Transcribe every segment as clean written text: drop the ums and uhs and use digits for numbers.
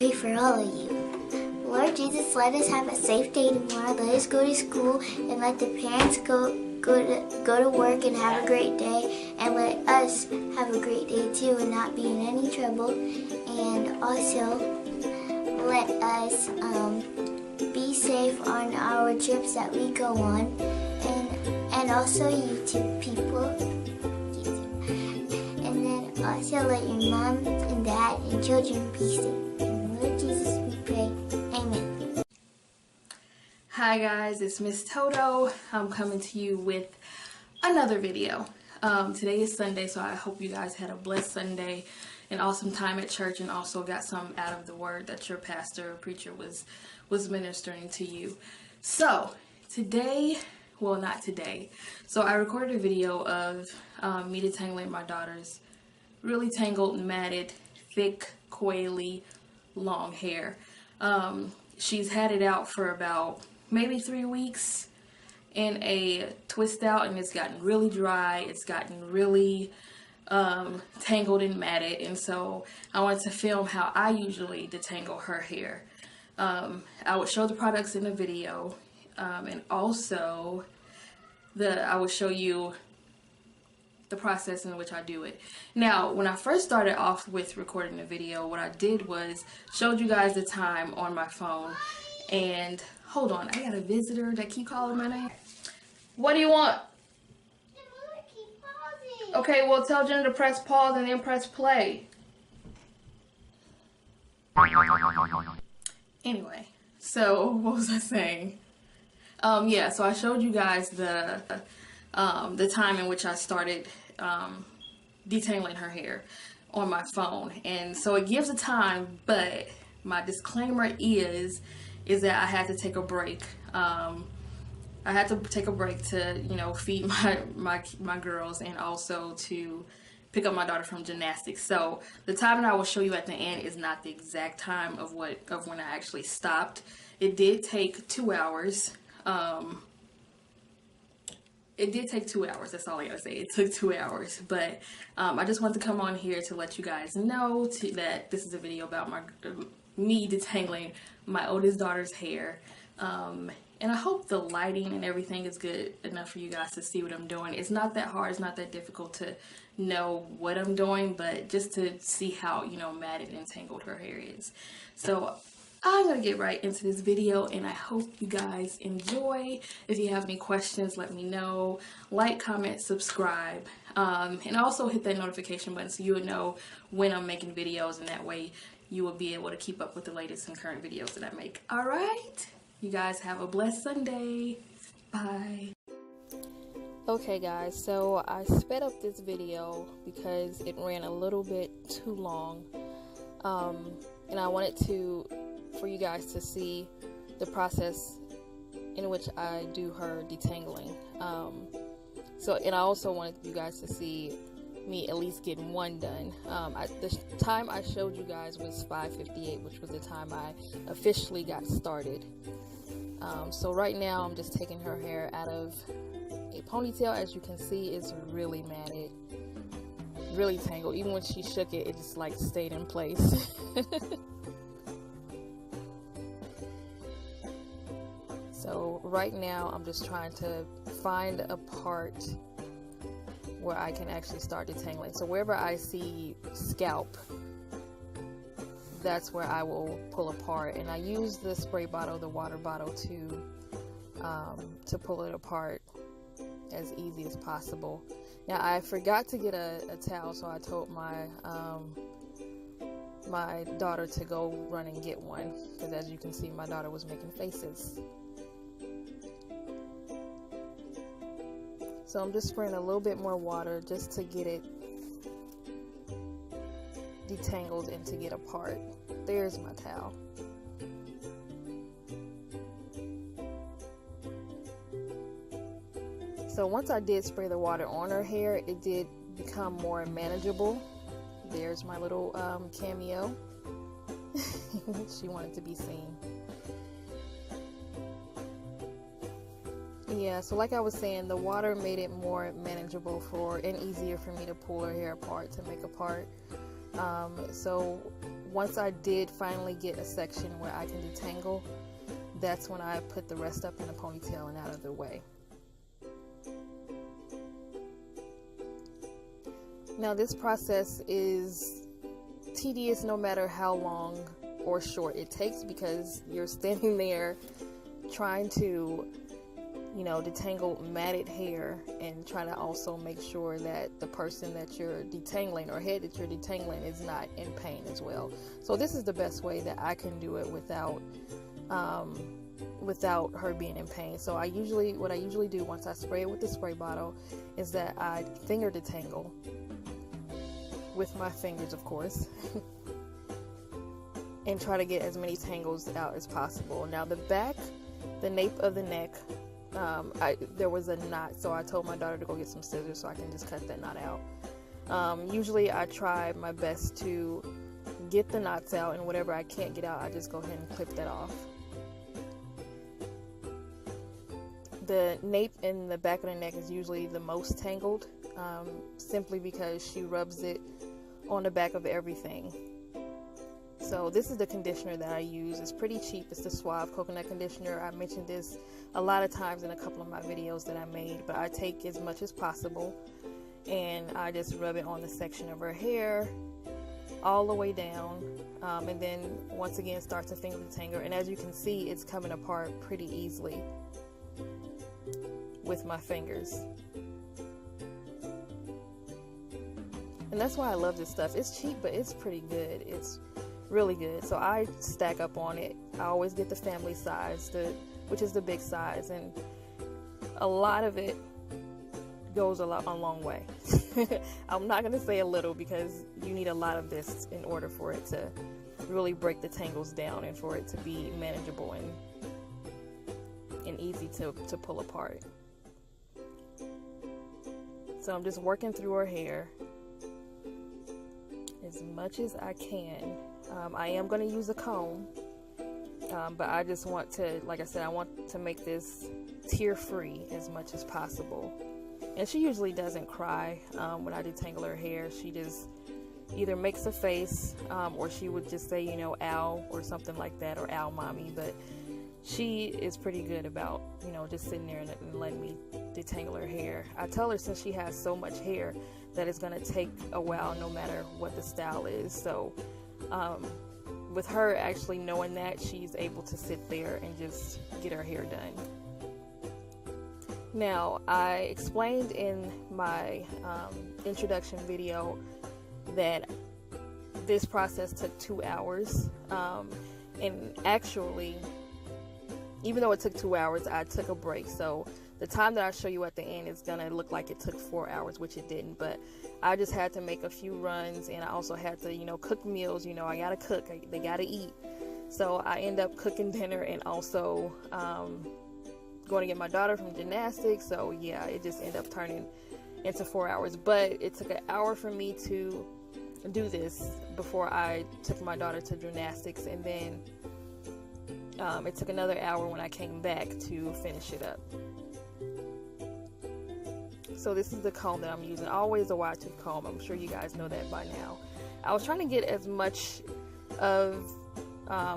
Pray for all of you. Lord Jesus, let us have a safe day tomorrow. Let us go to school and let the parents go to work and have a great day. And let us have a great day too and not be in any trouble. And also let us be safe on our trips that we go on. And also YouTube people. And then also let your mom and dad and children be safe. Lord Jesus, we pray. Amen. Hi guys, it's Miss Toto. I'm coming to you with another video. Today is Sunday, so I hope you guys had a blessed Sunday, an awesome time at church, and also got some out of the word that your pastor or preacher was ministering to you. So today, well, not today. So I recorded a video of me detangling my daughter's really tangled, matted, thick, coily, long hair. She's had it out for about maybe 3 weeks in a twist out, and it's gotten really dry. It's gotten really tangled and matted, and so I wanted to film how I usually detangle her hair. I would show the products in the video, and also I would show you the process in which I do it. Now, when I first started off with recording the video, what I did was showed you guys the time on my phone. And hold on, I got a visitor that keep calling my name. What do you want? Okay, well, tell Jenna to press pause and then press play. Anyway, so what was I saying? Yeah, so I showed you guys the time in which I started detangling her hair on my phone, and so it gives a time, but my disclaimer is that I had to take a break. I had to take a break to, you know, feed my girls, and also to pick up my daughter from gymnastics. So the time that I will show you at the end is not the exact time of when I actually stopped. It did take 2 hours. It did take 2 hours. That's all I gotta say. It took 2 hours, but I just wanted to come on here to let you guys know that this is a video about me detangling my oldest daughter's hair. And I hope the lighting and everything is good enough for you guys to see what I'm doing. It's not that hard. It's not that difficult to know what I'm doing, but just to see how, you know, matted and tangled her hair is. So I'm going to get right into this video, and I hope you guys enjoy. If you have any questions, let me know. Like, comment, subscribe, and also hit that notification button so you would know when I'm making videos, and that way you will be able to keep up with the latest and current videos that I make. All right? You guys have a blessed Sunday. Bye. Okay guys, so I sped up this video because it ran a little bit too long, and I wanted for you guys to see the process in which I do her detangling. And I also wanted you guys to see me at least getting one done. The time I showed you guys was 5:58, which was the time I officially got started. So right now I'm just taking her hair out of a ponytail. As you can see, it's really matted, really tangled. Even when she shook it, it just like stayed in place. So right now I'm just trying to find a part where I can actually start detangling. So wherever I see scalp, that's where I will pull apart, and I use the spray bottle, the water bottle, to pull it apart as easy as possible. Now I forgot to get a towel, so I told my daughter to go run and get one, because as you can see, my daughter was making faces. So I'm just spraying a little bit more water just to get it detangled and to get apart. There's my towel. So once I did spray the water on her hair, it did become more manageable. There's my little cameo. She wanted to be seen. Yeah, so like I was saying, the water made it more manageable and easier for me to pull her hair apart, to make a part. So once I did finally get a section where I can detangle, that's when I put the rest up in the ponytail and out of the way. Now this process is tedious no matter how long or short it takes, because you're standing there trying to, you know, detangle matted hair and trying to also make sure that the person that you're detangling or head that you're detangling is not in pain as well. So this is the best way that I can do it without her being in pain. So what I usually do once I spray it with the spray bottle is that I finger detangle with my fingers, of course, and try to get as many tangles out as possible. Now the nape of the neck, there was a knot, so I told my daughter to go get some scissors so I can just cut that knot out. Usually I try my best to get the knots out, and whatever I can't get out, I just go ahead and clip that off. The nape in the back of the neck is usually the most tangled, simply because she rubs it on the back of everything. So this is the conditioner that I use. It's pretty cheap. It's the Suave coconut conditioner. I mentioned this a lot of times in a couple of my videos that I made, but I take as much as possible and I just rub it on the section of her hair all the way down, and then once again start to finger detangle. And as you can see, it's coming apart pretty easily with my fingers. And that's why I love this stuff. It's cheap, but it's pretty good. It's really good. So I stack up on it. I always get the family size, which is the big size, and a lot of it goes a long way. I'm not going to say a little, because you need a lot of this in order for it to really break the tangles down and for it to be manageable and easy to pull apart. So I'm just working through her hair as much as I can. I am going to use a comb, but I just want to, like I said, I want to make this tear-free as much as possible. And she usually doesn't cry when I detangle her hair. She just either makes a face, or she would just say, you know, ow, or something like that, or ow, mommy. But she is pretty good about, you know, just sitting there and letting me detangle her hair. I tell her, since she has so much hair, that it's going to take a while no matter what the style is. So with her actually knowing that, she's able to sit there and just get her hair done. Now, I explained in my introduction video that this process took 2 hours, and actually, even though it took 2 hours, I took a break. So the time that I show you at the end is gonna look like it took 4 hours, which it didn't. But I just had to make a few runs, and I also had to, you know, cook meals. You know, I gotta cook. They gotta eat. So I end up cooking dinner and also going to get my daughter from gymnastics. So yeah, it just ended up turning into 4 hours. But it took an hour for me to do this before I took my daughter to gymnastics, and then it took another hour when I came back to finish it up. So this is the comb that I'm using. Always a Widetooth comb. I'm sure you guys know that by now. I was trying to get as much of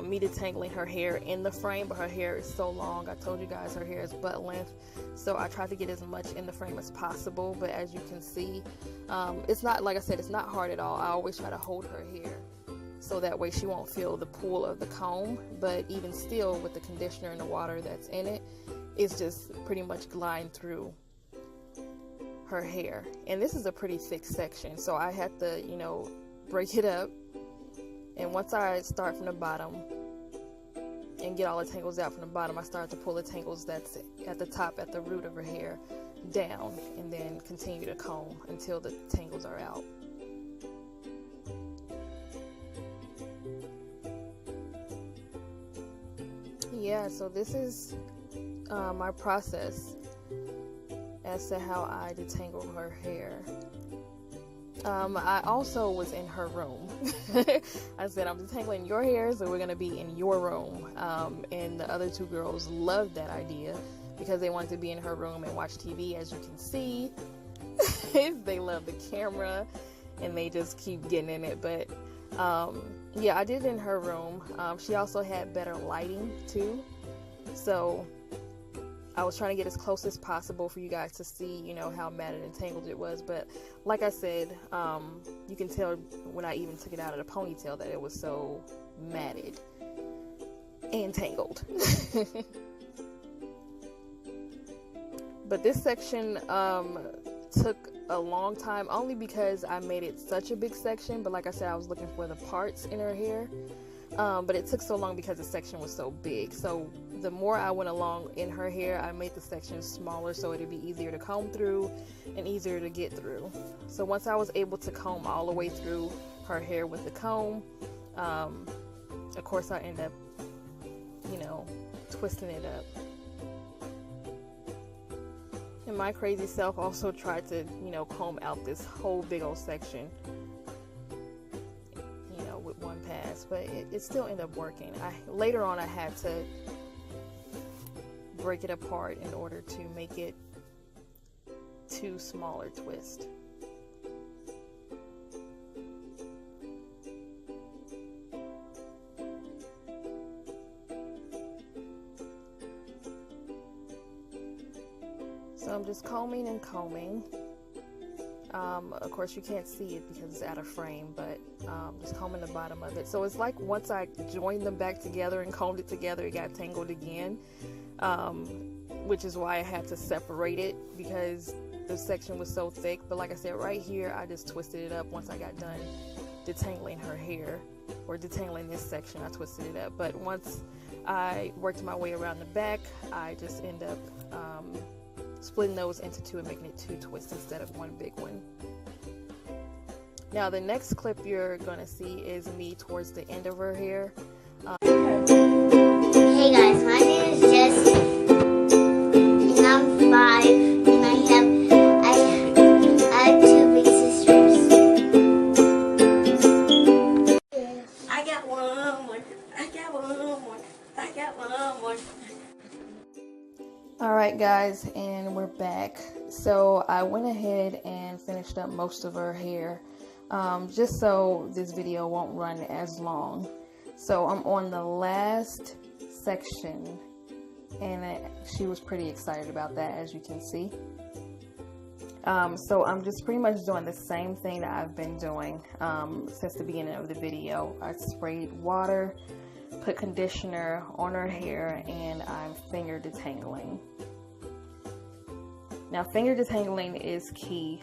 me detangling her hair in the frame, but her hair is so long. I told you guys her hair is butt length, so I tried to get as much in the frame as possible. But as you can see, it's not, like I said, it's not hard at all. I always try to hold her hair so that way she won't feel the pull of the comb. But even still, with the conditioner and the water that's in it, it's just pretty much gliding through her hair. And this is a pretty thick section, so I had to, you know, break it up. And once I start from the bottom and get all the tangles out from the bottom, I start to pull the tangles that's at the top, at the root of her hair, down, and then continue to comb until the tangles are out. Yeah, so this is my process as to how I detangle her hair. I also was in her room. I said, I'm detangling your hair, so we're going to be in your room. And the other two girls loved that idea because they wanted to be in her room and watch TV. As you can see, they love the camera and they just keep getting in it. But yeah, I did it in her room. She also had better lighting too, so I was trying to get as close as possible for you guys to see, you know, how matted and tangled it was. But like I said, you can tell when I even took it out of the ponytail that it was so matted and tangled. But this section took a long time, only because I made it such a big section. But like I said, I was looking for the parts in her hair. But it took so long because the section was so big. So the more I went along in her hair, I made the section smaller so it'd be easier to comb through and easier to get through. So once I was able to comb all the way through her hair with the comb, of course I end up, you know, twisting it up. And my crazy self also tried to, you know, comb out this whole big old section, you know, with one pass, but it still ended up working. Later on I had to break it apart in order to make it 2 smaller twists. So I'm just combing and combing. Of course you can't see it because it's out of frame, but just combing the bottom of it. So it's like once I joined them back together and combed it together, it got tangled again, which is why I had to separate it because the section was so thick. But like I said, right here I just twisted it up once I got done detangling her hair, or detangling this section. I twisted it up, but once I worked my way around the back, I just end up splitting those into 2 and making it 2 twists instead of 1 big one. Now the next clip you're gonna see is me towards the end of her hair. Hey guys, my name is Jess, and I'm 5, and I have 2 big sisters. I got one more. I got one more. I got one more. Alright guys, and we're back. So I went ahead and finished up most of her hair, just so this video won't run as long. So I'm on the last section, and she was pretty excited about that, as you can see. So I'm just pretty much doing the same thing that I've been doing since the beginning of the video. I sprayed water, put conditioner on her hair, and I'm finger detangling. Now finger detangling is key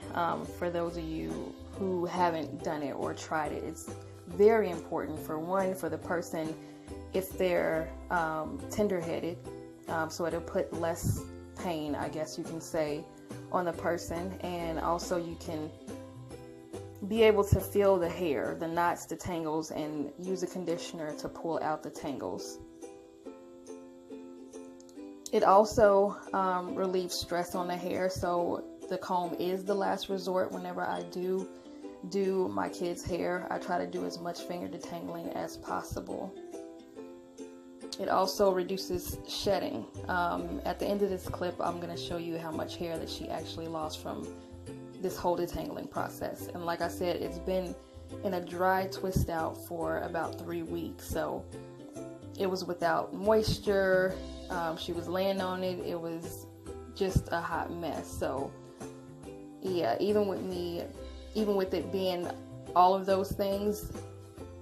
for those of you who haven't done it or tried it. It's very important, for one, for the person if they're tender-headed, so it'll put less pain, I guess you can say, on the person, and also you can be able to feel the hair, the knots, the tangles, and use a conditioner to pull out the tangles. It also relieves stress on the hair, so the comb is the last resort whenever I do my kids' hair. I try to do as much finger detangling as possible. It also reduces shedding. At the end of this clip, I'm going to show you how much hair that she actually lost from this whole detangling process. And like I said, it's been in a dry twist out for about 3 weeks, so it was without moisture. She was laying on it. It was just a hot mess. So yeah, even with it being all of those things,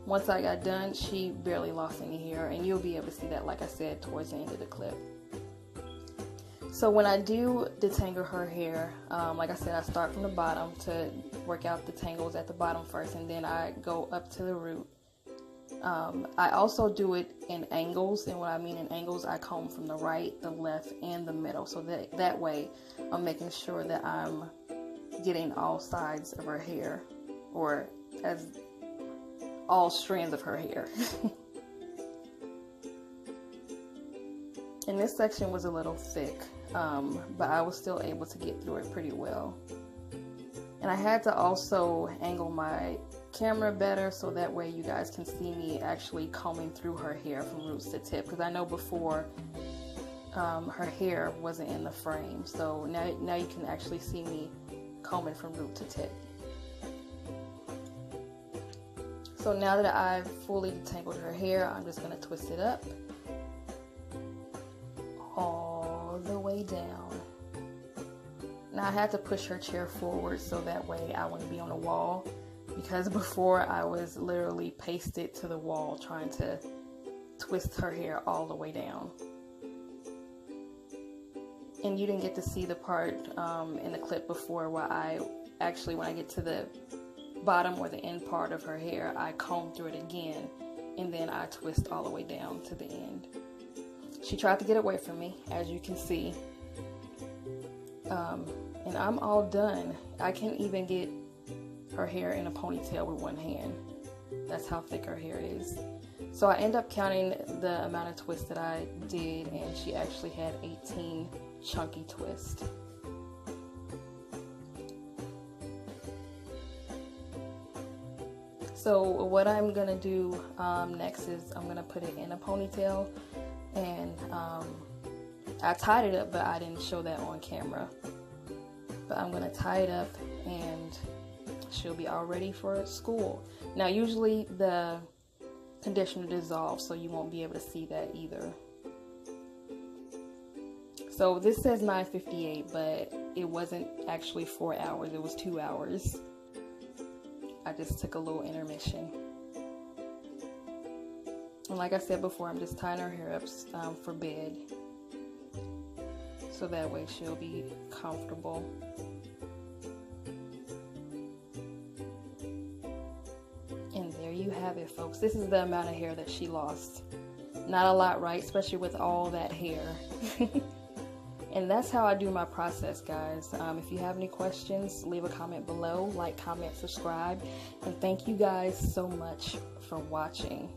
once I got done, she barely lost any hair, and you'll be able to see that, like I said, towards the end of the clip. So when I do detangle her hair, like I said, I start from the bottom to work out the tangles at the bottom first, and then I go up to the root. I also do it in angles, and what I mean in angles, I comb from the right, the left, and the middle, so that way I'm making sure that I'm getting all sides of her hair, or as all strands of her hair. And this section was a little thick, but I was still able to get through it pretty well. And I had to also angle my camera better so that way you guys can see me actually combing through her hair from roots to tip, because I know before her hair wasn't in the frame, so now you can actually see me combing from root to tip. So So now that I've fully detangled her hair, I'm just going to twist it up all the way down. Now I had to push her chair forward so that way I wouldn't be on the wall, because before I was literally pasted to the wall trying to twist her hair all the way down. And you didn't get to see the part in the clip before where when I get to the bottom or the end part of her hair, I comb through it again and then I twist all the way down to the end. She tried to get away from me, as you can see. And I'm all done. I can't even get her hair in a ponytail with one hand. That's how thick her hair is. So I end up counting the amount of twists that I did, and she actually had 18 chunky twists. So what I'm gonna do next is I'm gonna put it in a ponytail, and I tied it up, but I didn't show that on camera. But I'm gonna tie it up and she'll be all ready for school. Now usually the conditioner dissolves, so you won't be able to see that either. So this says 9:58, but it wasn't actually 4 hours, it was 2 hours. I just took a little intermission. And like I said before, I'm just tying her hair up for bed, so that way she'll be comfortable. And there you have it, folks. This is the amount of hair that she lost. Not a lot, right? Especially with all that hair. And that's how I do my process, guys. If you have any questions, leave a comment below. Like, comment, subscribe. And thank you guys so much for watching.